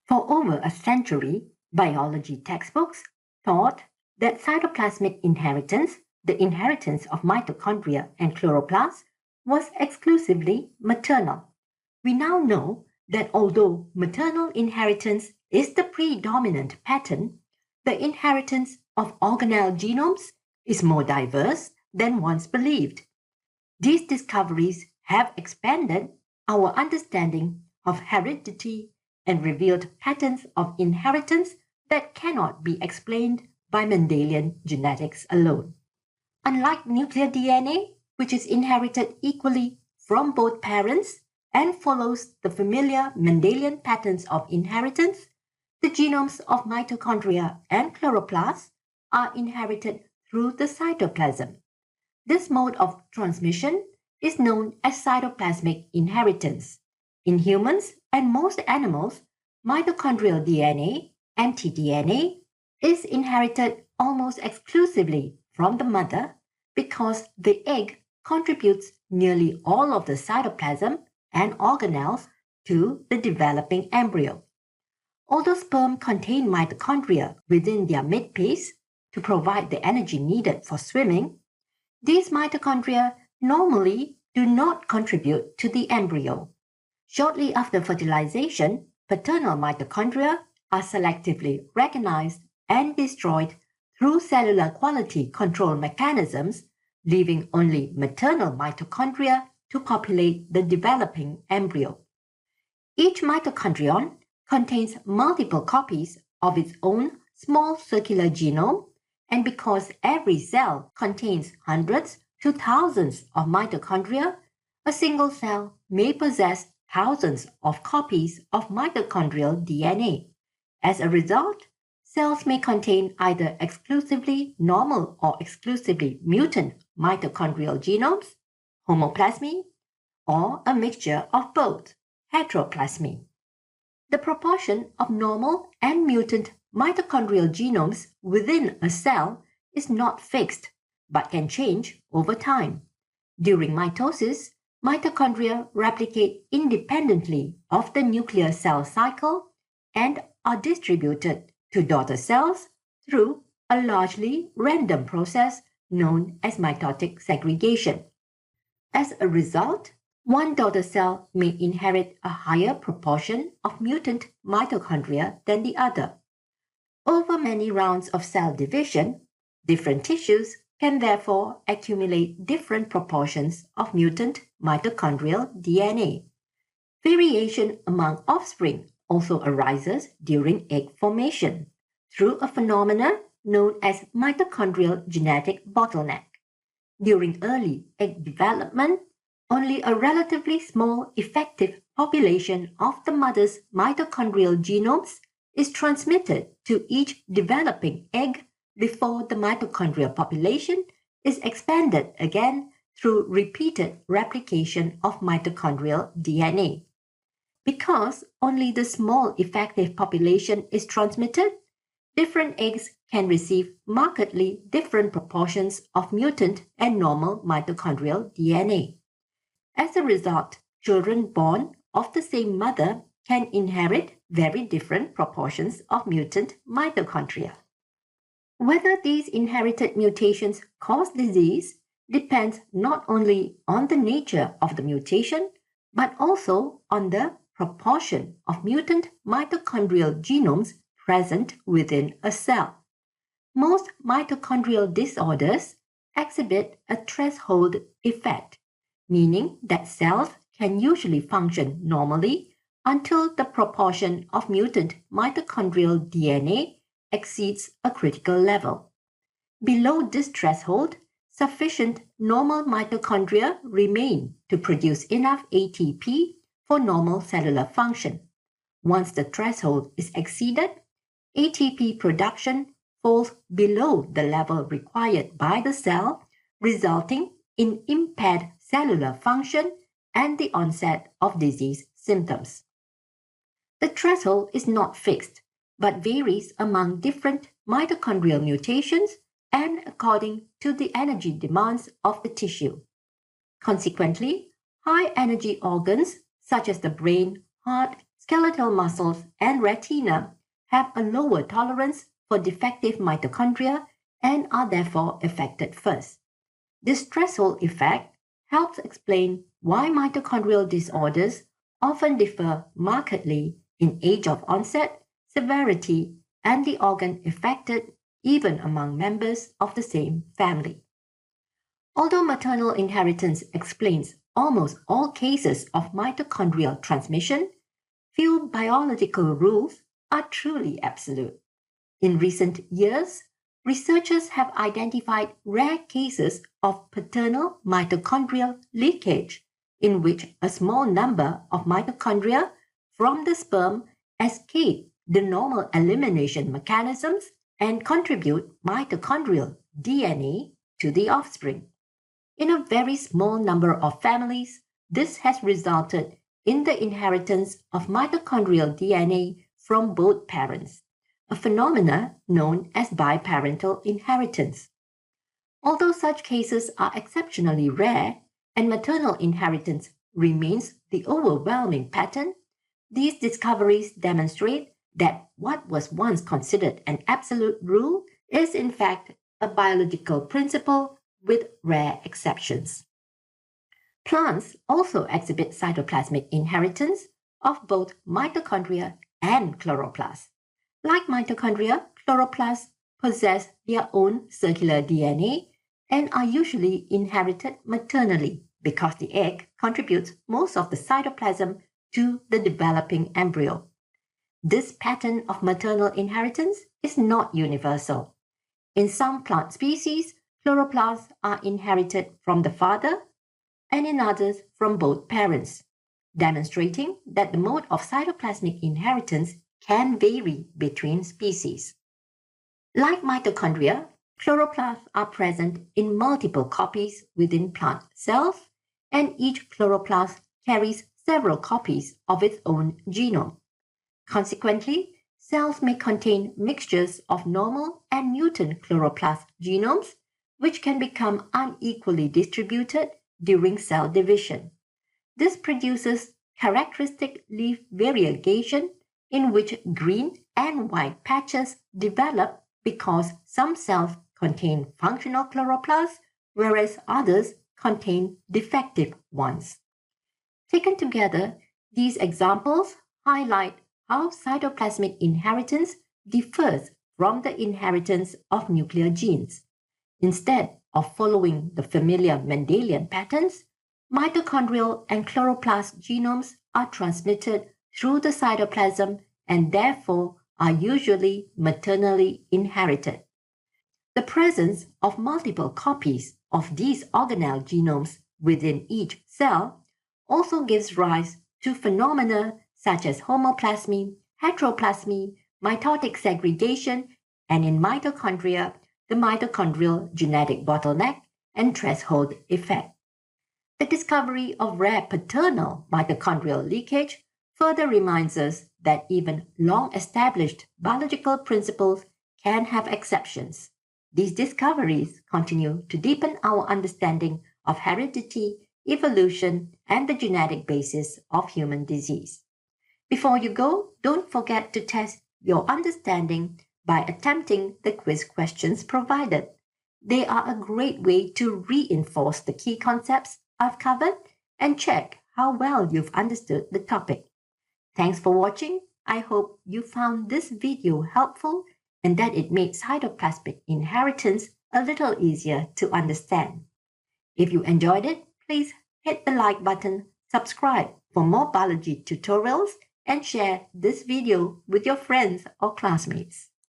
For over a century, biology textbooks taught that cytoplasmic inheritance, the inheritance of mitochondria and chloroplasts, was exclusively maternal. We now know that although maternal inheritance is the predominant pattern, the inheritance of organelle genomes is more diverse than once believed. These discoveries have expanded our understanding of heredity and revealed patterns of inheritance that cannot be explained by Mendelian genetics alone. Unlike nuclear DNA, which is inherited equally from both parents and follows the familiar Mendelian patterns of inheritance, the genomes of mitochondria and chloroplasts are inherited through the cytoplasm. This mode of transmission is known as cytoplasmic inheritance. In humans and most animals, mitochondrial DNA, mtDNA, is inherited almost exclusively from the mother because the egg contributes nearly all of the cytoplasm and organelles to the developing embryo. Although sperm contain mitochondria within their midpiece to provide the energy needed for swimming, these mitochondria normally do not contribute to the embryo. Shortly after fertilization, paternal mitochondria are selectively recognized and destroyed through cellular quality control mechanisms, leaving only maternal mitochondria to populate the developing embryo. Each mitochondrion contains multiple copies of its own small circular genome, and because every cell contains hundreds to thousands of mitochondria, a single cell may possess thousands of copies of mitochondrial DNA. As a result, cells may contain either exclusively normal or exclusively mutant mitochondrial genomes, homoplasmy, or a mixture of both, heteroplasmy. The proportion of normal and mutant mitochondrial genomes within a cell is not fixed, but can change over time. During mitosis, mitochondria replicate independently of the nuclear cell cycle and are distributed to daughter cells through a largely random process known as mitotic segregation. As a result, one daughter cell may inherit a higher proportion of mutant mitochondria than the other. Over many rounds of cell division, different tissues can therefore accumulate different proportions of mutant mitochondrial DNA. Variation among offspring also arises during egg formation through a phenomenon known as mitochondrial genetic bottleneck. During early egg development, only a relatively small effective population of the mother's mitochondrial genomes is transmitted to each developing egg before the mitochondrial population is expanded again through repeated replication of mitochondrial DNA. Because only the small effective population is transmitted, different eggs can receive markedly different proportions of mutant and normal mitochondrial DNA. As a result, children born of the same mother can inherit very different proportions of mutant mitochondria. Whether these inherited mutations cause disease depends not only on the nature of the mutation, but also on the proportion of mutant mitochondrial genomes present within a cell. Most mitochondrial disorders exhibit a threshold effect, meaning that cells can usually function normally until the proportion of mutant mitochondrial DNA exceeds a critical level. Below this threshold, sufficient normal mitochondria remain to produce enough ATP for normal cellular function. Once the threshold is exceeded, ATP production falls below the level required by the cell, resulting in impaired cellular function and the onset of disease symptoms. The threshold is not fixed, but varies among different mitochondrial mutations and according to the energy demands of the tissue. Consequently, high-energy organs such as the brain, heart, skeletal muscles, and retina have a lower tolerance for defective mitochondria and are therefore affected first. This threshold effect helps explain why mitochondrial disorders often differ markedly in age of onset, severity, and the organ affected, even among members of the same family. Although maternal inheritance explains almost all cases of mitochondrial transmission, few biological rules are truly absolute. In recent years, researchers have identified rare cases of paternal mitochondrial leakage, in which a small number of mitochondria from the sperm escape the normal elimination mechanisms and contribute mitochondrial DNA to the offspring. In a very small number of families, this has resulted in the inheritance of mitochondrial DNA from both parents, a phenomena known as biparental inheritance. Although such cases are exceptionally rare and maternal inheritance remains the overwhelming pattern, these discoveries demonstrate that what was once considered an absolute rule is in fact a biological principle with rare exceptions. Plants also exhibit cytoplasmic inheritance of both mitochondria and chloroplasts. Like mitochondria, chloroplasts possess their own circular DNA and are usually inherited maternally because the egg contributes most of the cytoplasm to the developing embryo. This pattern of maternal inheritance is not universal. In some plant species, chloroplasts are inherited from the father and in others from both parents, demonstrating that the mode of cytoplasmic inheritance can vary between species. Like mitochondria, chloroplasts are present in multiple copies within plant cells, and each chloroplast carries several copies of its own genome. Consequently, cells may contain mixtures of normal and mutant chloroplast genomes, which can become unequally distributed during cell division. This produces characteristic leaf variegation in which green and white patches develop because some cells contain functional chloroplasts, whereas others contain defective ones. Taken together, these examples highlight how cytoplasmic inheritance differs from the inheritance of nuclear genes. Instead of following the familiar Mendelian patterns, mitochondrial and chloroplast genomes are transmitted through the cytoplasm and therefore are usually maternally inherited. The presence of multiple copies of these organelle genomes within each cell also gives rise to phenomena such as homoplasmy, heteroplasmy, mitotic segregation, and in mitochondria, the mitochondrial genetic bottleneck and threshold effect. The discovery of rare paternal mitochondrial leakage further reminds us that even long-established biological principles can have exceptions. These discoveries continue to deepen our understanding of heredity, evolution, and the genetic basis of human disease. Before you go, don't forget to test your understanding by attempting the quiz questions provided. They are a great way to reinforce the key concepts I've covered and check how well you've understood the topic. Thanks for watching. I hope you found this video helpful and that it made cytoplasmic inheritance a little easier to understand. If you enjoyed it, please hit the like button, subscribe for more biology tutorials, and share this video with your friends or classmates.